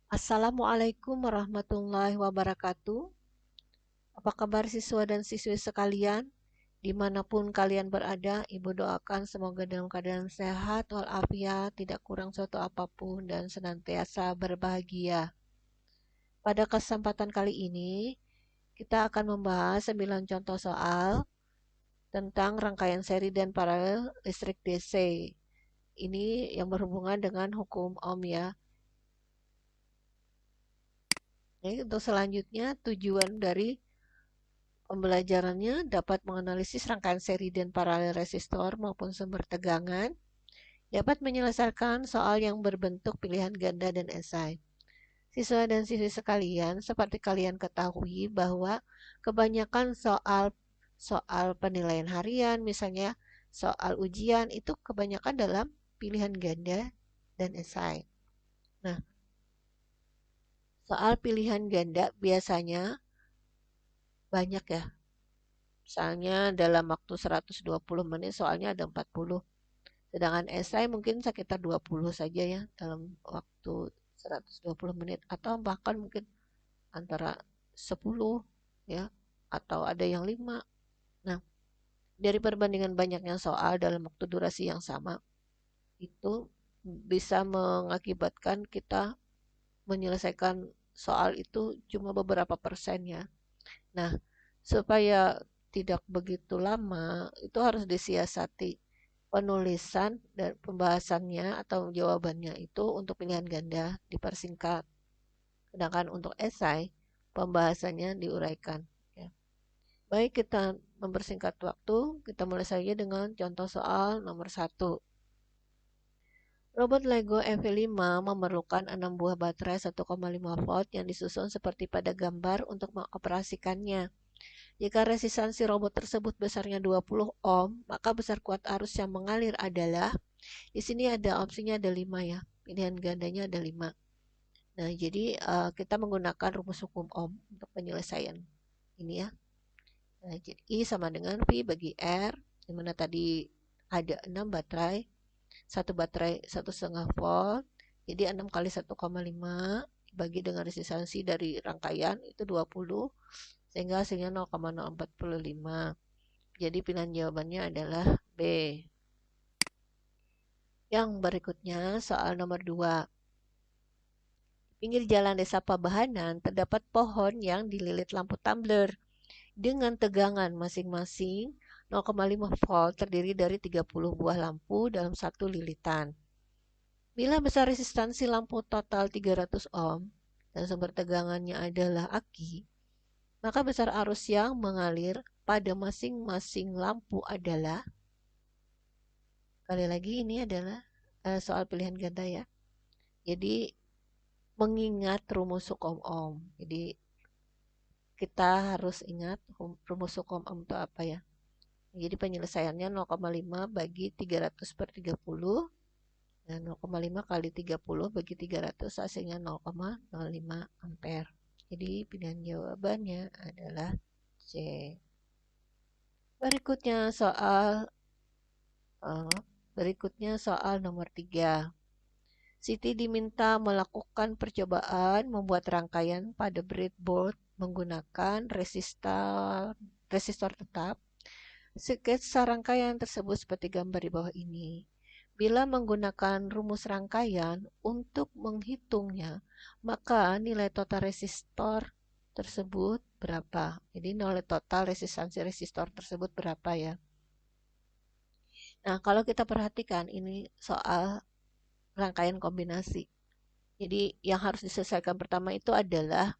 Assalamualaikum warahmatullahi wabarakatuh. Apa kabar siswa dan siswi sekalian? Dimanapun kalian berada, Ibu doakan semoga dalam keadaan sehat walafiat, tidak kurang suatu apapun, dan senantiasa berbahagia. Pada kesempatan kali ini, kita akan membahas 9 contoh soal tentang rangkaian seri dan paralel listrik DC. Ini yang berhubungan dengan hukum Ohm ya. Untuk selanjutnya, tujuan dari pembelajarannya dapat menganalisis rangkaian seri dan paralel resistor maupun sumber tegangan, dapat menyelesaikan soal yang berbentuk pilihan ganda dan esai. Siswa dan siswi sekalian, seperti kalian ketahui bahwa kebanyakan soal penilaian harian, misalnya soal ujian, itu kebanyakan dalam pilihan ganda dan esai. Nah, soal pilihan ganda biasanya banyak ya. Misalnya dalam waktu 120 menit soalnya ada 40. Sedangkan esai mungkin sekitar 20 saja ya dalam waktu 120 menit atau bahkan mungkin antara 10 ya atau ada yang 5. Nah, dari perbandingan banyaknya soal dalam waktu durasi yang sama itu bisa mengakibatkan kita menyelesaikan soal itu cuma beberapa persen ya. Nah, supaya tidak begitu lama, itu harus disiasati penulisan dan pembahasannya atau jawabannya itu untuk pilihan ganda dipersingkat. Sedangkan untuk esai, pembahasannya diuraikan. Ya. Baik, kita mempersingkat waktu. Kita mulai saja dengan contoh soal nomor 1. Robot Lego EV5 memerlukan 6 buah baterai 1,5 volt yang disusun seperti pada gambar untuk mengoperasikannya. Jika resistansi robot tersebut besarnya 20 ohm, maka besar kuat arus yang mengalir adalah, di sini ada opsinya ada 5 ya, pilihan gandanya ada 5. Nah, jadi kita menggunakan rumus hukum Ohm untuk penyelesaian ini ya. Nah, jadi I sama dengan V bagi R, di mana tadi ada 6 baterai, satu baterai 1,5 volt, jadi 6 kali 1,5 dibagi dengan resistansi dari rangkaian itu 20, sehingga hasilnya 0,045. Jadi pilihan jawabannya adalah B. Yang berikutnya soal nomor 2. Pinggir jalan desa Pabahanan terdapat pohon yang dililit lampu tumbler dengan tegangan masing-masing 0,5 volt terdiri dari 30 buah lampu dalam satu lilitan. Bila besar resistansi lampu total 300 ohm dan sumber tegangannya adalah aki, maka besar arus yang mengalir pada masing-masing lampu adalah, kali lagi ini adalah soal pilihan ganda ya. Jadi mengingat rumus hukum Ohm. Jadi kita harus ingat rumus hukum Ohm itu apa ya. Jadi penyelesaiannya 0,5 bagi 300 per 30. Dan 0,5 kali 30 bagi 300 hasilnya 0,05 ampere. Jadi pilihan jawabannya adalah C. Berikutnya soal nomor 3. Siti diminta melakukan percobaan membuat rangkaian pada breadboard menggunakan resistor tetap. Sketsa rangkaian tersebut seperti gambar di bawah ini. Bila menggunakan rumus rangkaian untuk menghitungnya, maka nilai total resistor tersebut berapa? Jadi nilai total resistansi resistor tersebut berapa ya? Nah, kalau kita perhatikan ini soal rangkaian kombinasi. Jadi yang harus diselesaikan pertama itu adalah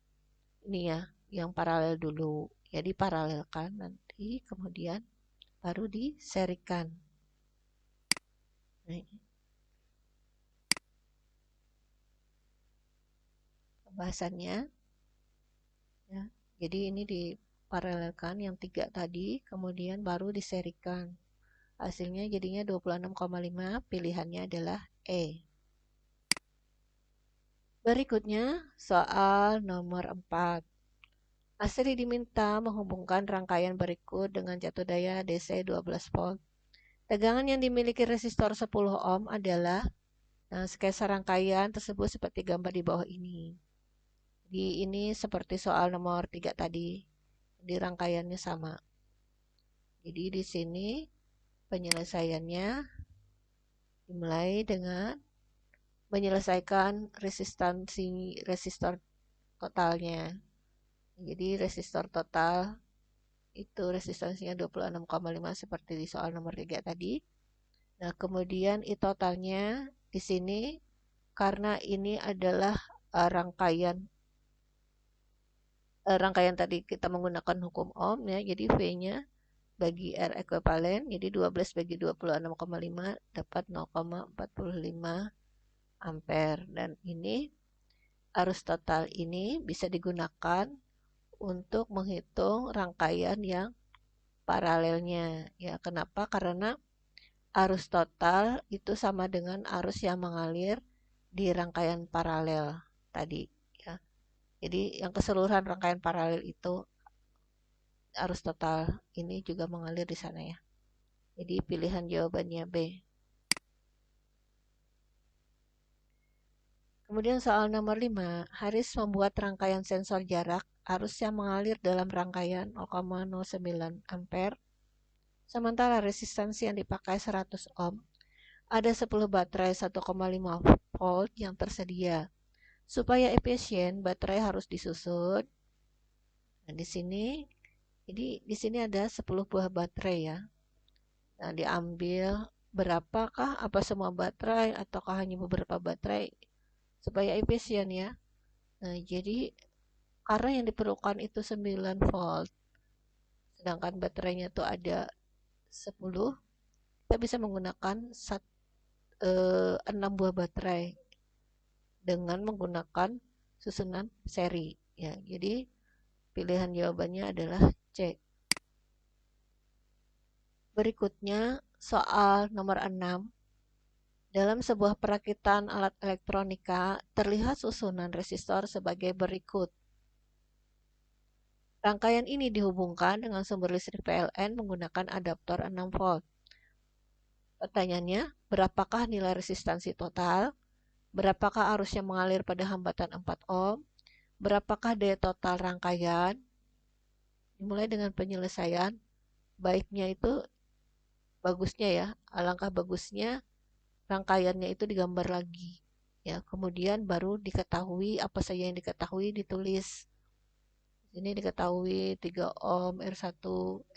ini ya, yang paralel dulu. Jadi paralelkan nanti kemudian baru diserikan. Nah, pembahasannya ya. Jadi ini diparalelkan yang 3 tadi, kemudian baru diserikan. Hasilnya jadinya 26,5, pilihannya adalah E. Berikutnya soal nomor 4. Asri diminta menghubungkan rangkaian berikut dengan jatuh daya DC 12 volt. Tegangan yang dimiliki resistor 10 ohm adalah Nah, sketsa rangkaian tersebut seperti gambar di bawah ini. Jadi ini seperti soal nomor 3 tadi. Di rangkaiannya sama. Jadi di sini penyelesaiannya dimulai dengan menyelesaikan resistor totalnya. Jadi resistor total itu resistansinya 26,5 seperti di soal nomor 3 tadi. Nah, kemudian I totalnya di sini karena ini adalah rangkaian tadi kita menggunakan hukum Ohm ya. Jadi V-nya bagi R ekuivalen, jadi 12 bagi 26,5 dapat 0,45 ampere. Dan ini arus total ini bisa digunakan untuk menghitung rangkaian yang paralelnya. Ya, kenapa? Karena arus total itu sama dengan arus yang mengalir di rangkaian paralel tadi. Ya. Jadi yang keseluruhan rangkaian paralel itu arus total ini juga mengalir di sana ya. Jadi pilihan jawabannya B. Kemudian soal nomor 5, Haris membuat rangkaian sensor jarak arus yang mengalir dalam rangkaian 0,09 ampere. Sementara resistansi yang dipakai 100 ohm. Ada 10 baterai 1,5 volt yang tersedia. Supaya efisien, baterai harus disusun. Nah, di sini ada 10 buah baterai ya. Nah, diambil berapakah, apa semua baterai ataukah hanya beberapa baterai supaya efisien ya. Nah, jadi karena yang diperlukan itu 9 volt, sedangkan baterainya itu ada 10, kita bisa menggunakan 6 buah baterai dengan menggunakan susunan seri ya. Jadi pilihan jawabannya adalah C. Berikutnya soal nomor 6. Dalam sebuah perakitan alat elektronika terlihat susunan resistor sebagai berikut. Rangkaian ini dihubungkan dengan sumber listrik PLN menggunakan adaptor 6 volt. Pertanyaannya, berapakah nilai resistansi total? Berapakah arus yang mengalir pada hambatan 4 ohm? Berapakah daya total rangkaian? Dimulai dengan penyelesaian. Baiknya itu, bagusnya ya, alangkah bagusnya rangkaiannya itu digambar lagi. Ya, kemudian baru diketahui apa saja yang diketahui ditulis. Ini diketahui 3 ohm, R1,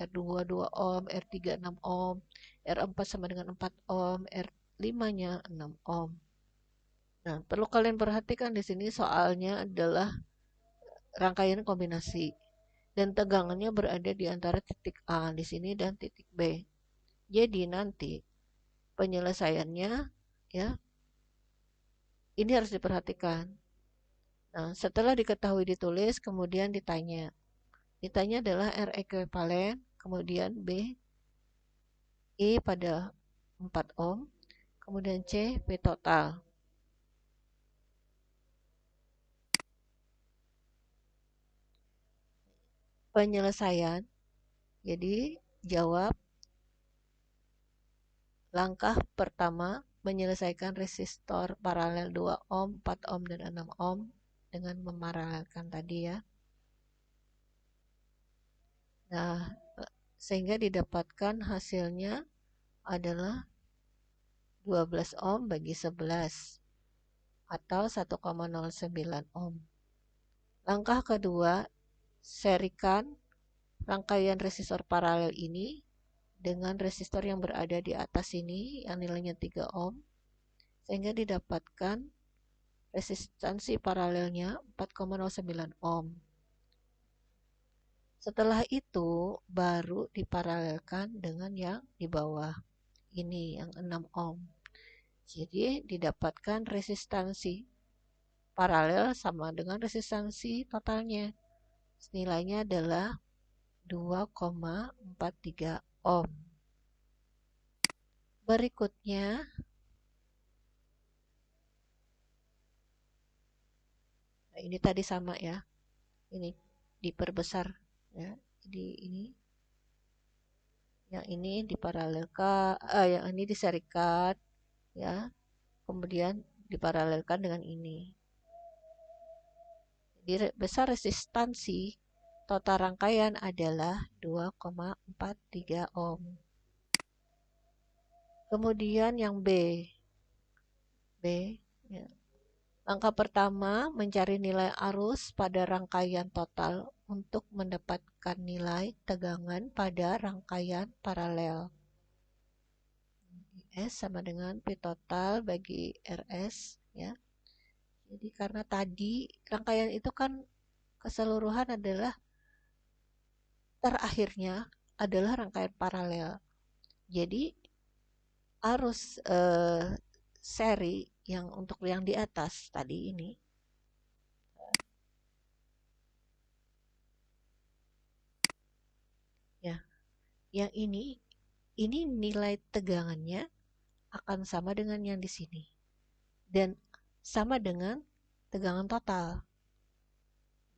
R2 2 ohm, R3 6 ohm, R4 sama dengan 4 ohm, R5-nya 6 ohm. Nah, perlu kalian perhatikan di sini soalnya adalah rangkaian kombinasi dan tegangannya berada di antara titik A di sini dan titik B. Jadi nanti penyelesaiannya ya ini harus diperhatikan. Nah, setelah diketahui ditulis kemudian ditanya. Ditanya adalah R ekuivalen, kemudian B I pada 4 ohm, kemudian C V total. Penyelesaian. Jadi jawab langkah pertama menyelesaikan resistor paralel 2 ohm, 4 ohm dan 6 ohm dengan memaralelkan tadi ya. Nah, sehingga didapatkan hasilnya adalah 12 ohm bagi 11 atau 1,09 ohm. Langkah kedua, serikan rangkaian resistor paralel ini dengan resistor yang berada di atas ini yang nilainya 3 ohm sehingga didapatkan resistansi paralelnya 4,09 ohm. Setelah itu baru diparalelkan dengan yang di bawah ini yang 6 ohm. Jadi didapatkan resistansi paralel sama dengan resistansi totalnya. Nilainya adalah 2,43 ohm. Berikutnya nah ini tadi sama ya. Ini diperbesar ya. Jadi ini yang ini diparalelkan, yang ini diserikat ya. kemudian diparalelkan dengan ini. Jadi besar resistansi total rangkaian adalah 2,43 ohm. Kemudian yang B, ya. Langkah pertama, mencari nilai arus pada rangkaian total untuk mendapatkan nilai tegangan pada rangkaian paralel. S sama dengan P total bagi RS, ya. Jadi karena tadi rangkaian itu kan keseluruhan adalah terakhirnya adalah rangkaian paralel. Jadi arus seri yang untuk yang di atas tadi ini ya, yang ini nilai tegangannya akan sama dengan yang di sini dan sama dengan tegangan total.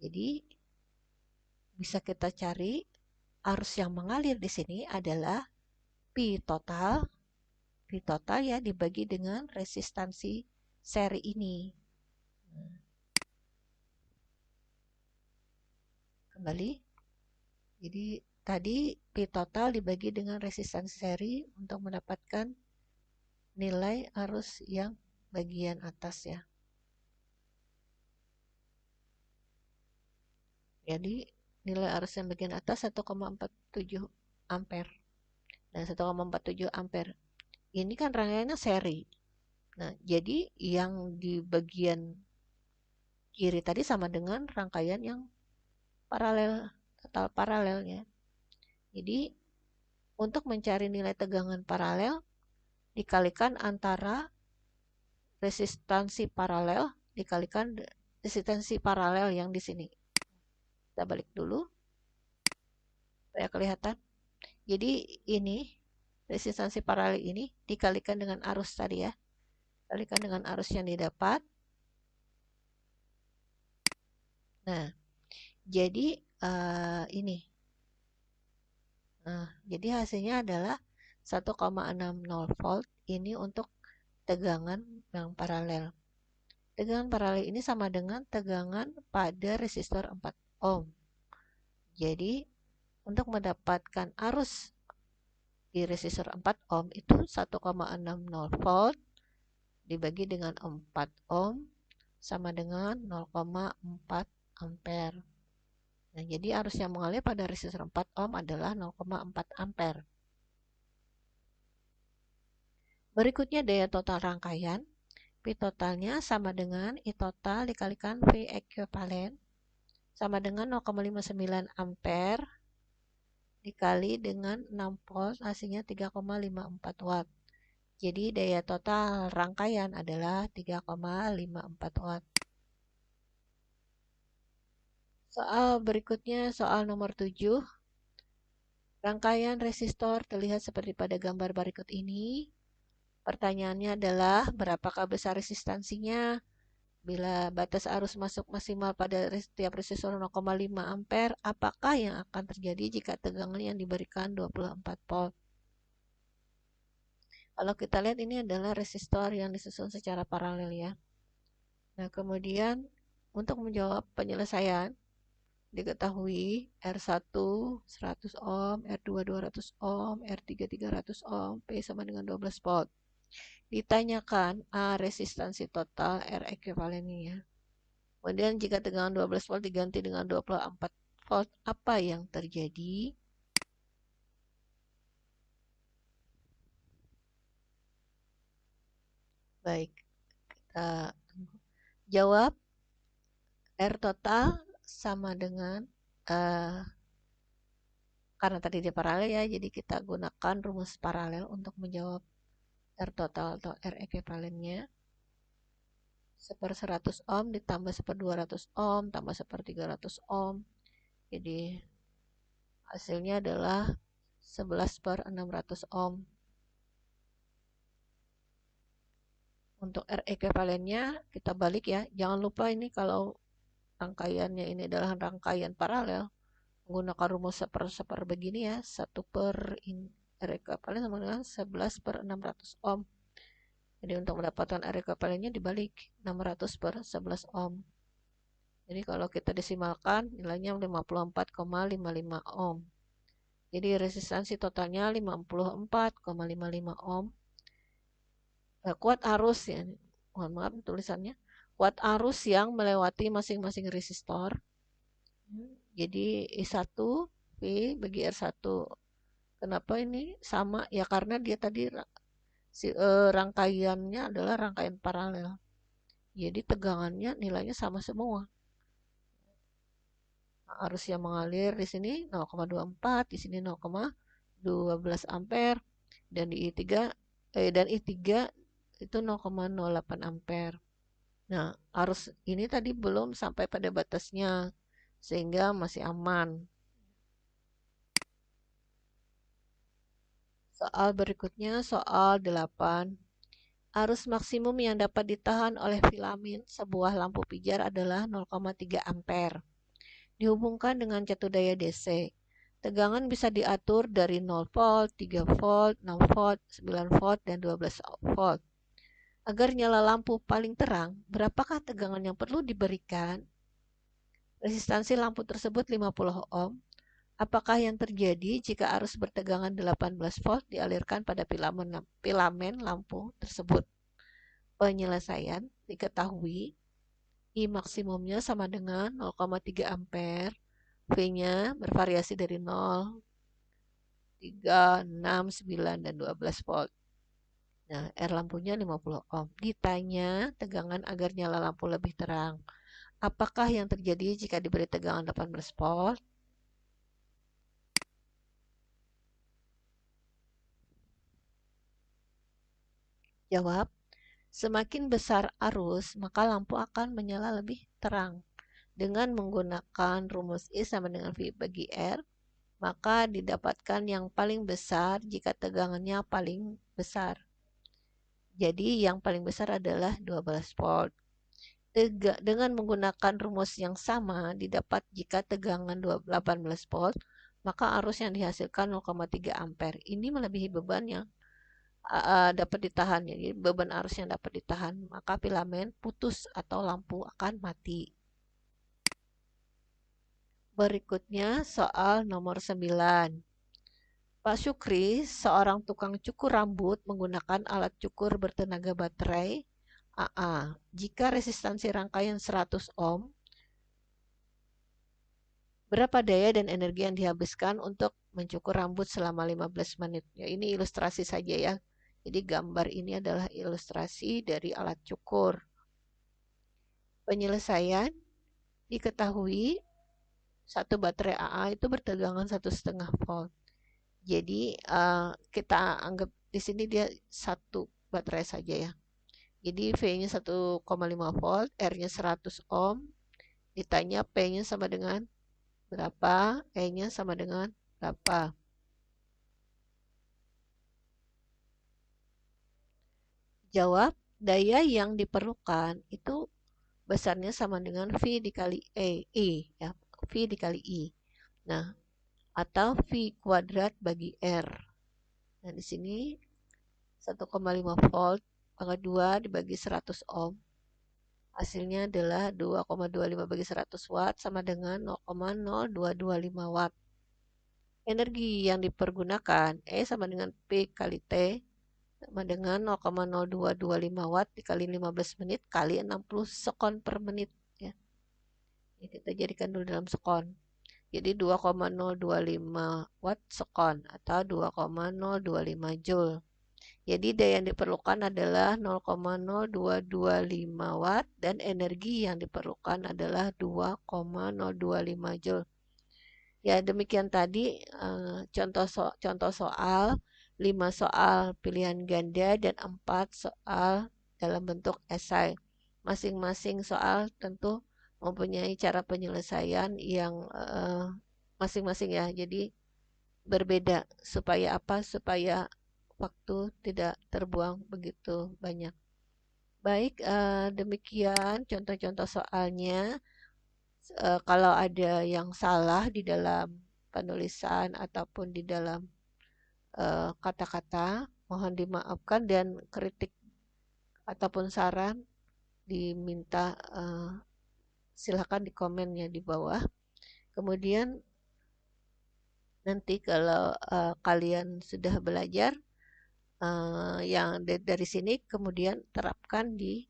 Jadi bisa kita cari arus yang mengalir di sini adalah P total ya dibagi dengan resistansi seri ini. Kembali. Jadi tadi P total dibagi dengan resistansi seri untuk mendapatkan nilai arus yang bagian atas ya. Jadi nilai arus yang bagian atas 1,47 ampere dan 1,47 ampere. Ini kan rangkaiannya seri. Nah, jadi yang di bagian kiri tadi sama dengan rangkaian yang paralel, total paralelnya. Jadi untuk mencari nilai tegangan paralel dikalikan antara resistansi paralel dikalikan resistansi paralel yang di sini. Kita balik dulu supaya kelihatan. Jadi ini resistansi paralel ini dikalikan dengan arus tadi ya. Kalikan dengan arus yang didapat. Nah, jadi ini. Nah, jadi hasilnya adalah 1,60 volt ini untuk tegangan yang paralel. Tegangan paralel ini sama dengan tegangan pada resistor 4 ohm. Jadi, untuk mendapatkan arus di resistor 4 ohm itu 1,60 volt dibagi dengan 4 ohm sama dengan 0,4 ampere. Nah, jadi arus yang mengalir pada resistor 4 ohm adalah 0,4 ampere. Berikutnya daya total rangkaian. P totalnya sama dengan I total dikalikan V ekuivalen sama dengan 0,59 ampere dikali dengan 6 volt hasilnya 3,54 watt. Jadi daya total rangkaian adalah 3,54 watt. Soal berikutnya, soal nomor 7. Rangkaian resistor terlihat seperti pada gambar berikut ini. Pertanyaannya adalah berapakah besar resistansinya? Bila batas arus masuk maksimal pada setiap resistor 0,5 ampere, apakah yang akan terjadi jika tegangan yang diberikan 24 volt? Kalau kita lihat ini adalah resistor yang disusun secara paralel ya. Nah, kemudian untuk menjawab penyelesaian diketahui R1 100 ohm, R2 200 ohm, R3 300 ohm, P sama dengan 12 volt. Ditanyakan A resistansi total, R ekuivalennya. Kemudian jika tegangan 12 volt diganti dengan 24 volt, apa yang terjadi? Baik, kita jawab. R total sama dengan karena tadi dia paralel ya, jadi kita gunakan rumus paralel untuk menjawab R total atau R ekuivalennya. 1/100 ohm ditambah 1/200 ohm tambah 1/300 ohm. Jadi hasilnya adalah 11/600 ohm. Untuk R ekuivalennya kita balik ya. Jangan lupa ini kalau rangkaiannya ini adalah rangkaian paralel, menggunakan rumus seper begini ya. 1 per R ekuivalen sama dengan 11/600 ohm. Jadi untuk mendapatkan area kepalinnya dibalik 600 per 11 ohm. Jadi kalau kita desimalkan nilainya 54,55 ohm. Jadi resistansi totalnya 54,55 ohm. Kuat arus ya, mohon maaf tulisannya. Kuat arus yang melewati masing-masing resistor. Jadi I1 V bagi R1. Kenapa ini sama? Ya karena dia tadi rangkaiannya adalah rangkaian paralel. Jadi tegangannya nilainya sama semua. Arus yang mengalir di sini 0,24, di sini 0,12 ampere dan di I3 itu 0,08 ampere. Nah, arus ini tadi belum sampai pada batasnya sehingga masih aman. Soal berikutnya, soal 8. Arus maksimum yang dapat ditahan oleh filamen sebuah lampu pijar adalah 0,3 ampere. Dihubungkan dengan catu daya DC. Tegangan bisa diatur dari 0 volt, 3 volt, 6 volt, 9 volt, dan 12 volt. Agar nyala lampu paling terang, berapakah tegangan yang perlu diberikan? Resistansi lampu tersebut 50 ohm. Apakah yang terjadi jika arus bertegangan 18 volt dialirkan pada filamen lampu tersebut? Penyelesaian diketahui I maksimumnya sama dengan 0,3 ampere, V-nya bervariasi dari 0, 3, 6, 9, dan 12 volt. Nah, R lampunya 50 ohm. Ditanya tegangan agar nyala lampu lebih terang. Apakah yang terjadi jika diberi tegangan 18 volt? Jawab, semakin besar arus, maka lampu akan menyala lebih terang. Dengan menggunakan rumus I sama dengan V bagi R, maka didapatkan yang paling besar jika tegangannya paling besar. Jadi yang paling besar adalah 12 volt. Dengan menggunakan rumus yang sama didapat jika tegangan 18 volt, maka arus yang dihasilkan 0,3 ampere. Ini melebihi beban yang dapat ditahan. Jadi beban arus yang dapat ditahan, maka filamen putus atau lampu akan mati. Berikutnya soal nomor 9. Pak Syukri, seorang tukang cukur rambut menggunakan alat cukur bertenaga baterai AA. Jika resistansi rangkaian 100 ohm, berapa daya dan energi yang dihabiskan untuk mencukur rambut selama 15 menit? Ya, ini ilustrasi saja ya. Jadi gambar ini adalah ilustrasi dari alat cukur. Penyelesaian diketahui satu baterai AA itu bertegangan 1,5 volt. Jadi kita anggap di sini dia satu baterai saja ya. Jadi V-nya 1,5 volt, R-nya 100 ohm. Ditanya P-nya sama dengan berapa, E-nya sama dengan berapa. Jawab, daya yang diperlukan itu besarnya sama dengan V dikali I, ya. V dikali I. Nah, atau V kuadrat bagi R. Nah, di sini 1,5 volt pangkat 2 dibagi 100 ohm. Hasilnya adalah 2,25 bagi 100 watt sama dengan 0,0225 watt. Energi yang dipergunakan E sama dengan P kali T sama dengan 0,0225 watt dikali 15 menit kali 60 sekon per menit. Ya. Ini kita jadikan dulu dalam sekon. Jadi 2,025 watt sekon atau 2,025 joule. Jadi daya yang diperlukan adalah 0,0225 watt dan energi yang diperlukan adalah 2,025 joule. Ya, demikian tadi contoh soal, 5 soal pilihan ganda dan 4 soal dalam bentuk esai. Masing-masing soal tentu mempunyai cara penyelesaian yang masing-masing ya. Jadi berbeda supaya apa? Supaya waktu tidak terbuang begitu banyak. Baik, demikian contoh-contoh soalnya. Kalau ada yang salah di dalam penulisan ataupun di dalam kata-kata, mohon dimaafkan dan kritik ataupun saran diminta silakan di komennya di bawah. Kemudian nanti kalau kalian sudah belajar yang dari sini kemudian terapkan di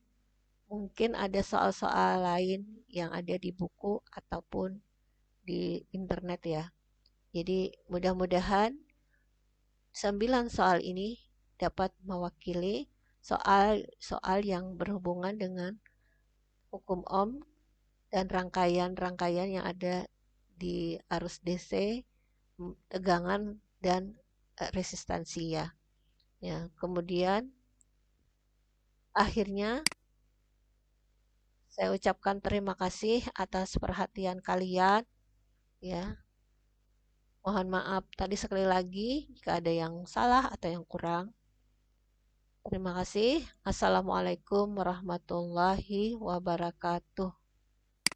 mungkin ada soal-soal lain yang ada di buku ataupun di internet ya. Jadi mudah-mudahan 9 soal ini dapat mewakili soal-soal yang berhubungan dengan hukum Ohm dan rangkaian-rangkaian yang ada di arus DC, tegangan dan resistansi ya. Ya, kemudian akhirnya saya ucapkan terima kasih atas perhatian kalian ya. Mohon maaf tadi sekali lagi jika ada yang salah atau yang kurang. Terima kasih. Assalamualaikum warahmatullahi wabarakatuh.